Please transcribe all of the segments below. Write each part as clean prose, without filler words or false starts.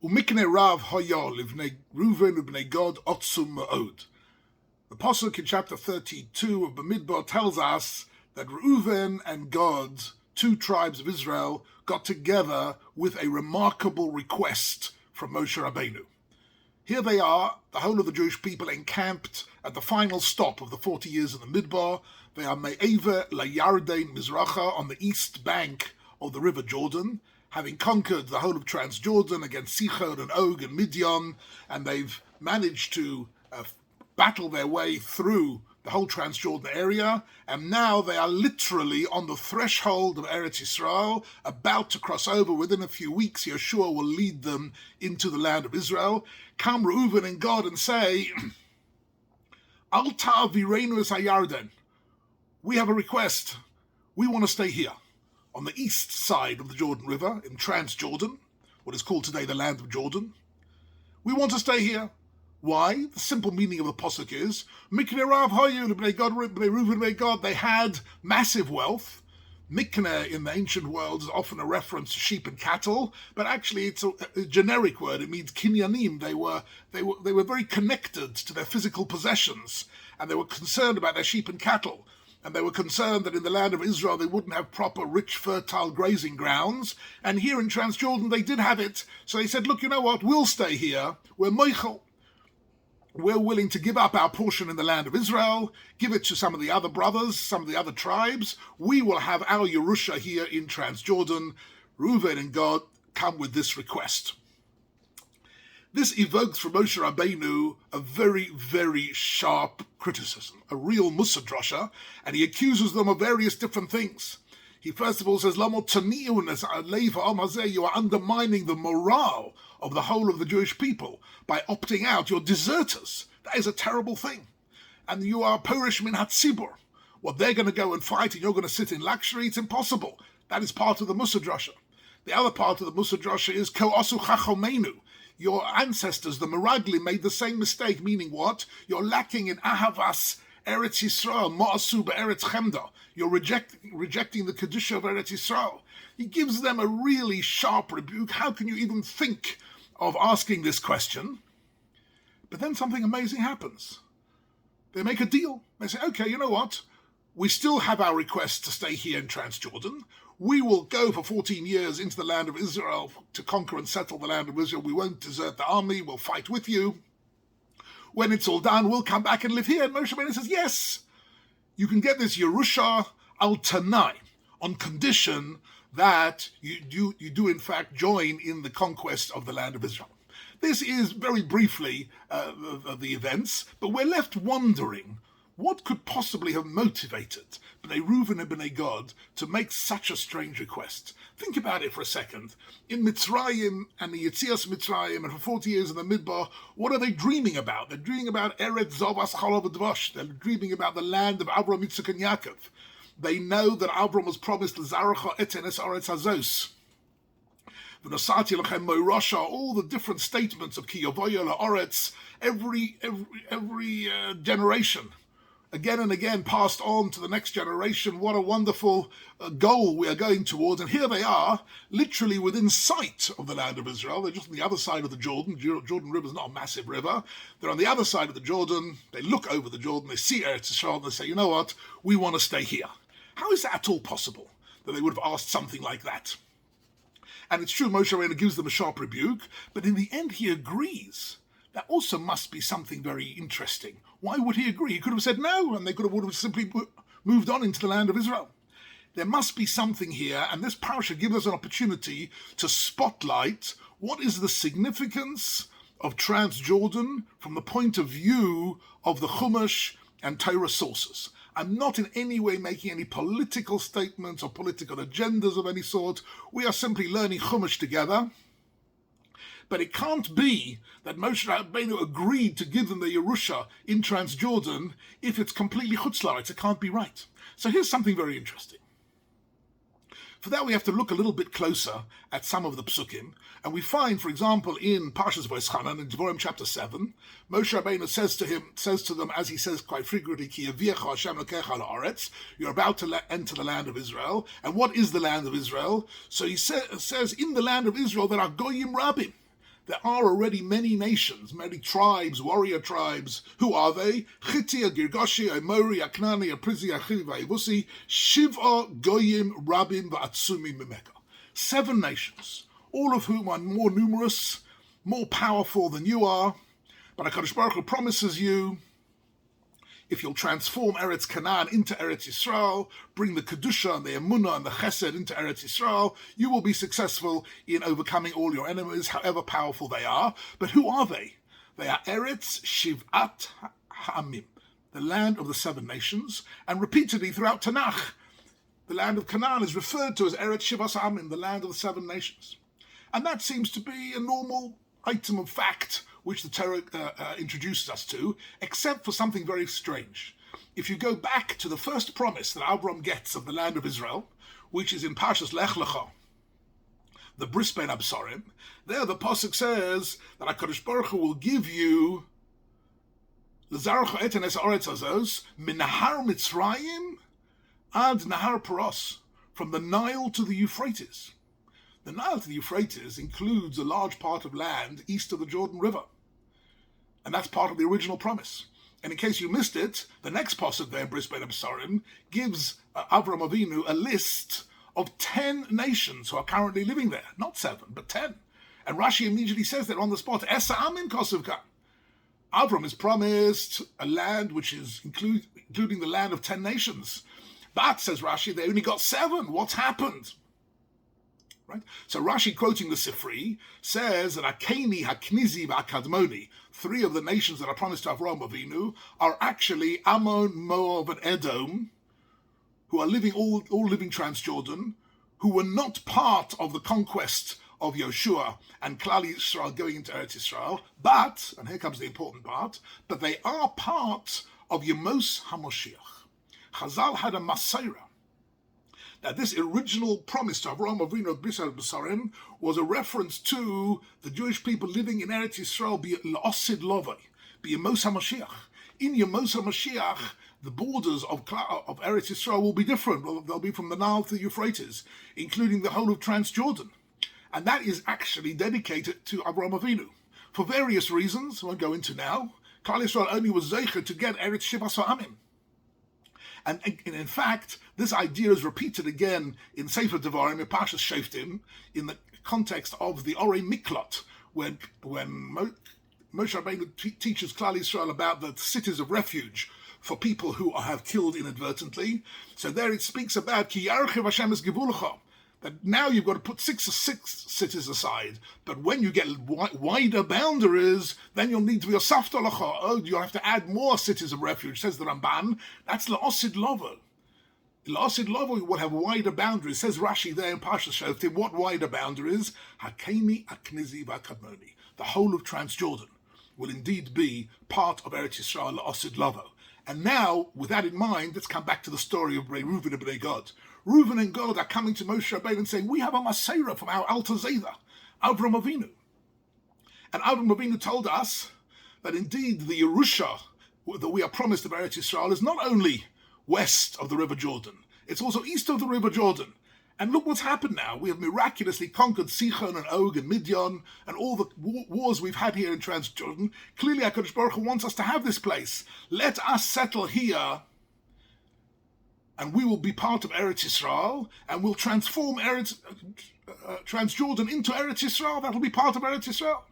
Umikne Rav Hoya Livnei Reuven Ubnei Gad Otzum Ma'od. The Pasuk in chapter 32 of Bamidbar tells us that Reuven and Gad, two tribes of Israel, got together with a remarkable request from Moshe Rabbeinu. Here they are, the whole of the Jewish people encamped at the final stop of the 40 years in the Midbar. They are Me'eva LaYarden Mizracha on the east bank of the river Jordan, having conquered the whole of Transjordan against Sichon and Og and Midian, and they've managed to battle their way through the whole Transjordan area, and now they are literally on the threshold of Eretz Yisrael, about to cross over. Within a few weeks, Yeshua will lead them into the land of Israel. Come Reuven and Gad and say, Al ta'avirenu es hayarden. We have a request. We want to stay here, on the east side of the Jordan River, in Transjordan, what is called today the land of Jordan. We want to stay here. Why? The simple meaning of the Pasuk is, Mikne Rav Hoyu, Bnei Reuven, Bnei Gad, they had massive wealth. Mikne in the ancient world is often a reference to sheep and cattle, but actually it's a generic word. It means kinyanim. They were very connected to their physical possessions, and they were concerned about their sheep and cattle. And they were concerned that in the land of Israel they wouldn't have proper, rich, fertile grazing grounds. And here in Transjordan they did have it. So they said, look, you know what, we'll stay here. We're moichel. We're willing to give up our portion in the land of Israel, give it to some of the other brothers, some of the other tribes. We will have our Yerusha here in Transjordan. Reuven and Gad come with this request. This evokes from Moshe Rabbeinu a very, very sharp criticism, a real Musa drasha, and he accuses them of various different things. He first of all says, you are undermining the morale of the whole of the Jewish people by opting out. You're deserters. That is a terrible thing. And you are Porish min hatzibur. What, they're going to go and fight and you're going to sit in luxury? It's impossible. That is part of the Musa drasha. The other part of the Musa drasha is ko asu chachomenu. Your ancestors, the Meragli, made the same mistake, meaning what? You're lacking in ahavas Eretz Yisrael, ma'asu be'eretz chemda. You're rejecting the Kedusha of Eretz Yisrael. He gives them a really sharp rebuke. How can you even think of asking this question? But then something amazing happens. They make a deal. They say, okay, you know what? We still have our request to stay here in Transjordan. We will go for 14 years into the land of Israel to conquer and settle the land of Israel. We won't desert the army. We'll fight with you. When it's all done, we'll come back and live here. And Moshe Rabbeinu says, yes, you can get this Yerusha al Tanai on condition that you do in fact join in the conquest of the land of Israel. This is very briefly the events, but we're left wondering, what could possibly have motivated Bnei Reuven and Bnei Gad to make such a strange request? Think about it for a second. In Mitzrayim and the Yetzias Mitzrayim, and for 40 years in the Midbar, what are they dreaming about? They're dreaming about Eretz Zovas Chalav Dvash. They're dreaming about the land of Avram, Yitzchak, and Yaakov. They know that Avram was promised L'Zaracha Etenes Aretz Hazos. V'nosati Lachem Moirasha, all the different statements of Ki Yavoyo La'aretz, every generation, again and again passed on to the next generation. What a wonderful goal we are going towards. And here they are, literally within sight of the land of Israel. They're just on the other side of the Jordan. Jordan River is not a massive river. They're on the other side of the Jordan. They look over the Jordan. They see Eretz Yisrael and they say, you know what? We want to stay here. How is that at all possible that they would have asked something like that? And it's true, Moshe Rabbeinu gives them a sharp rebuke, but in the end he agrees. That also must be something very interesting. Why would he agree? He could have said no, and they would have simply moved on into the land of Israel. There must be something here, and this parasha gives us an opportunity to spotlight what is the significance of Transjordan from the point of view of the Chumash and Torah sources. I'm not in any way making any political statements or political agendas of any sort. We are simply learning Chumash together. But it can't be that Moshe Rabbeinu agreed to give them the Yerusha in Transjordan if it's completely chutz la'aretz. It can't be right. So here's something very interesting. For that we have to look a little bit closer at some of the psukim, and we find, for example, in Parshas V'eschanan, in Devarim chapter 7, Moshe Rabbeinu says to them, as he says quite frequently, Ki yavicha Hashem lokecha la'aretz, you're about to enter the land of Israel. And what is the land of Israel? So he says, in the land of Israel there are goyim rabim. There are already many nations, many tribes, warrior tribes. Who are they? Chiti, Girgashi, Amori, Aknani, Aprizi, Achiv, Yevusi, Shiva, Goyim, Rabim, Va'atsumi, Mimeka. 7 nations, all of whom are more numerous, more powerful than you are. But HaKadosh Baruch Hu promises you, if you'll transform Eretz Canaan into Eretz Yisrael, bring the Kedusha and the Emunah and the Chesed into Eretz Yisrael, you will be successful in overcoming all your enemies, however powerful they are. But who are they? They are Eretz Shivat Ha'amim, the land of the 7 nations, and repeatedly throughout Tanakh, the land of Canaan is referred to as Eretz Shivat Ha'amim, the land of the 7 nations. And that seems to be a normal item of fact which the Torah introduces us to, except for something very strange. If you go back to the first promise that Avram gets of the land of Israel, which is in Parshat Lech Lecha, the Bris Ben Absarim, there the Pasuk says that HaKadosh Baruch Hu will give you L'zarecha eten es haaretz hazos min Nahar Mitzrayim ad Nahar Paros, from the Nile to the Euphrates. The Nile to the Euphrates includes a large part of land east of the Jordan River. And that's part of the original promise. And in case you missed it, the next pasuk there in Bris Ben Absarim gives Avram Avinu a list of 10 nations who are currently living there. Not 7, but 10. And Rashi immediately says that on the spot, Esa Amin Kosuvka. Avram is promised a land which is including the land of 10 nations. But, says Rashi, they only got 7. What's happened? Right? So Rashi, quoting the Sifri, says that Akeni, Haknizi, Akadmoni, 3 of the nations that are promised to Avraham Avinu, are actually Ammon, Moab, and Edom, who are living all living Transjordan, who were not part of the conquest of Yoshua and Klal Yisrael going into Eretz Yisrael, but, and here comes the important part, but they are part of Yemos HaMoshiach. Chazal had a Maseira that this original promise to Avraham Avinu of Bris Basarim was a reference to the Jewish people living in Eretz Yisrael, be L'osid Lovai, be Yemos HaMashiach. In Yemos HaMashiach, the borders of Eretz Yisrael will be different. They'll be from the Nile to the Euphrates, including the whole of Transjordan. And that is actually dedicated to Avraham Avinu. For various reasons, I won't go into now, Klal Yisrael only was zeicher to get Eretz Shivas Ha'amim. And in fact, this idea is repeated again in Sefer Devarim, in Parshas Shoftim, in the context of the Orei Miklot, when Moshe Rabbeinu teaches Klal Yisrael about the cities of refuge for people who have killed inadvertently. So there it speaks about Ki Yarchiv Hashem es Gevulcha, that now you've got to put 6 cities aside, but when you get wider boundaries, then you'll need to be a saftalacha. Oh, you'll have to add more cities of refuge, says the Ramban. That's La'osid Lovo. La'osid Lovo will have wider boundaries, says Rashi there in Parshas Shoftim. What wider boundaries? Hakemi, Aknizi, Vakadmoni. The whole of Transjordan will indeed be part of Eretz Yisrael, La'osid Lovo. And now, with that in mind, let's come back to the story of Reuven and Bnei Gad. Reuven and Gad are coming to Moshe Rabbeinu and saying, we have a Maseira from our Alter Zayda, Avram Avinu. And Avram Avinu told us that indeed the Yerusha that we are promised of Eretz Yisrael is not only west of the River Jordan, it's also east of the River Jordan. And look what's happened now. We have miraculously conquered Sichon and Og and Midian and all the wars we've had here in Transjordan. Clearly, HaKadosh Baruch Hu wants us to have this place. Let us settle here, and we will be part of Eretz Yisrael, and we'll transform Transjordan into Eretz Yisrael. That will be part of Eretz Yisrael.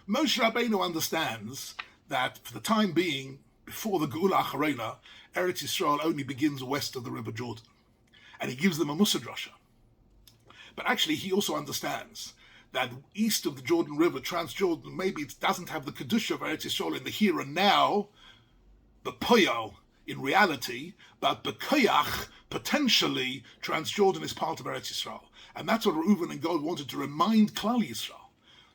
Moshe Rabbeinu understands that for the time being, before the Geula Acharena, Eretz Yisrael only begins west of the River Jordan. And he gives them a Musadrasha. But actually, he also understands that east of the Jordan River, Transjordan, maybe it doesn't have the Kedusha of Eretz Yisrael in the here and now, the Poyal in reality, but Bekoyach, potentially, Transjordan is part of Eretz Yisrael. And that's what Reuven and Gad wanted to remind Klal Yisrael.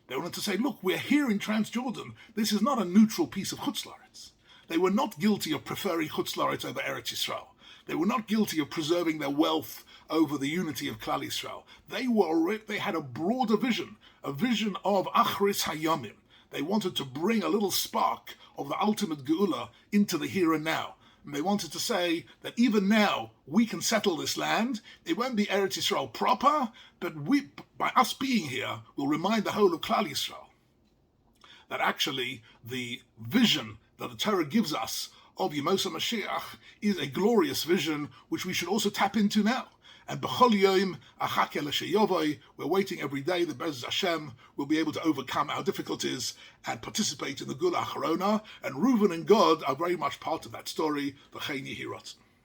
They wanted to say, look, we're here in Transjordan. This is not a neutral piece of Chutz La'aretz. They were not guilty of preferring Chutz La'aretz over Eretz Yisrael. They were not guilty of preserving their wealth over the unity of Klal Yisrael. They had a broader vision, a vision of Achris Hayamim. They wanted to bring a little spark of the ultimate Geula into the here and now. And they wanted to say that even now we can settle this land. It won't be Eretz Yisrael proper, but by us being here, we'll remind the whole of Klal Yisrael that actually the vision that the Torah gives us of Yemos HaMashiach is a glorious vision which we should also tap into now. And B'chol Yom Achake L'Sheyovoi, we're waiting every day that Be'ez Hashem will be able to overcome our difficulties and participate in the Gula Acharona. And Reuven and God are very much part of that story. V'chein Yehi Ratzon.